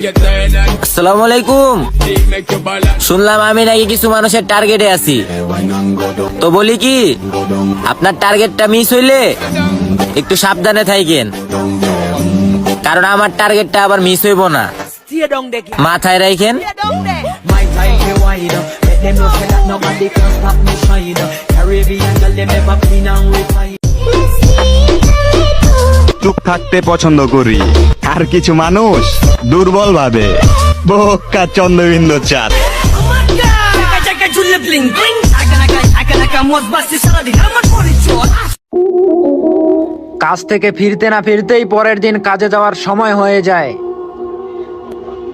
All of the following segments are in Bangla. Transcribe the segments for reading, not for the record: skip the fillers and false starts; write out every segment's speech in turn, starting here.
আসসালামু আলাইকুম। শুনলাম আমি নাকি কিছু মানুষের টার্গেটে আছি, তো বলি কি আপনার টার্গেটটা মিস হইলে একটু সাবধানে থাকেন, কারণ আমার টার্গেটটা আবার মিস হইব না, মাথায় রাখেন। চুপ থাকতে পছন্দ করি, আর কিছু মানুষ দুর্বল ভাবে বোকা চন্দ্রবিন্দু চাঁদ। কাজ থেকে ফিরতে না ফিরতেই পরের দিন কাজে যাওয়ার সময় হয়ে যায়।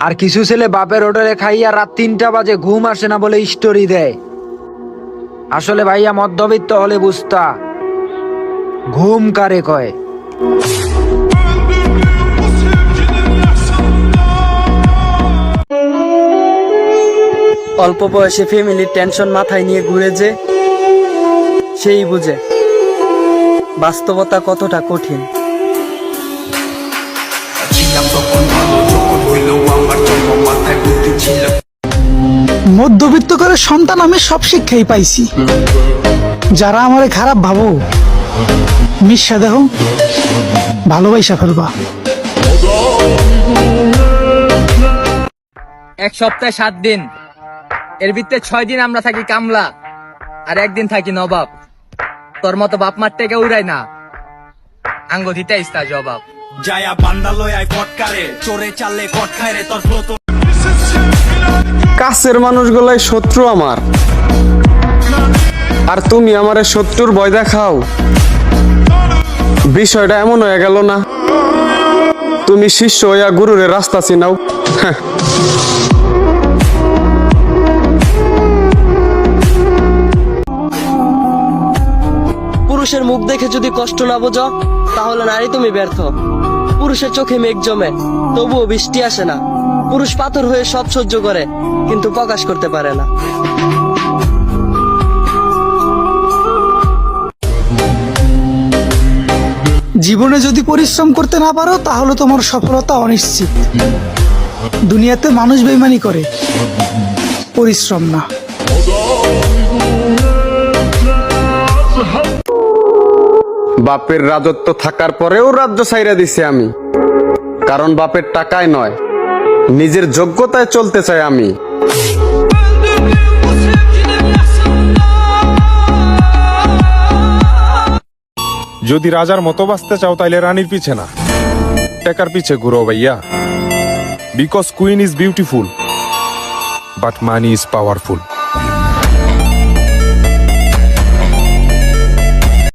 আর কিছু ছেলে বাপের হোটেলে খাইয়া রাত 3টা বাজে ঘুম আসে না বলে স্টোরি দেয়। আসলে ভাইয়া মধ্যবিত্ত হলে বুঝতা ঘুম কারে কয়। অল্প বয়সে ফ্যামিলির টেনশন মাথায় নিয়ে ঘুরে যে সেই বুঝে বাস্তবতা কতটা কঠিন। মধ্যবিত্ত করে সন্তান আমি সব শিক্ষাই পাইছি। যারা আমারে খারাপ ভাবো মিশা দেহ ভালোবাসা ফেলবা। এক সপ্তাহে 7 দিন, এর ভিতরে 6 দিন আমরা থাকি কামলা আর 1 দিন থাকি নবাব। তোর মতো বাপ মার থেকে উড়াই না, আঙ্গ দিতে ইস্তা জবাব। জায়া বান্দালয় আই পটকারে চোরে চালে কট খায় রে তোর ফ্লো। কাছের মানুষগুলাই শত্রু আমার, আর তুমি আমারে শত্রুর ভয় দেখাও। বিষয়টা এমন হয়ে গেল না তুমি শিষ্য হইয়া গুরুরে রাস্তা চিনাও। পুরুষের মুখ দেখে যদি কষ্ট না বোঝো তাহলে নারী তুমি ব্যর্থ। পুরুষের চোখে মেঘ জমে তবুও বৃষ্টি আসে না। পুরুষ পাথর হয়ে সব সহ্য করে কিন্তু প্রকাশ করতে পারে না। জীবনে যদি পরিশ্রম করতে না পারো তাহলে তোমার সফলতা অনিশ্চিত। দুনিয়াতে মানুষ বেইমানি করে, পরিশ্রম না। বাপের রাজত্ব থাকার পরেও রাজ্য ছাইরা দিছি আমি, কারণ বাপের টাকায় নয় নিজের যোগ্যতায় চলতে চাই আমি। যদি রাজার মতো বাঁচতে চাও তাইলে রানীর পিছে না, টাকার পিছে ঘুরো ভাইয়া। Because queen is beautiful but money is powerful.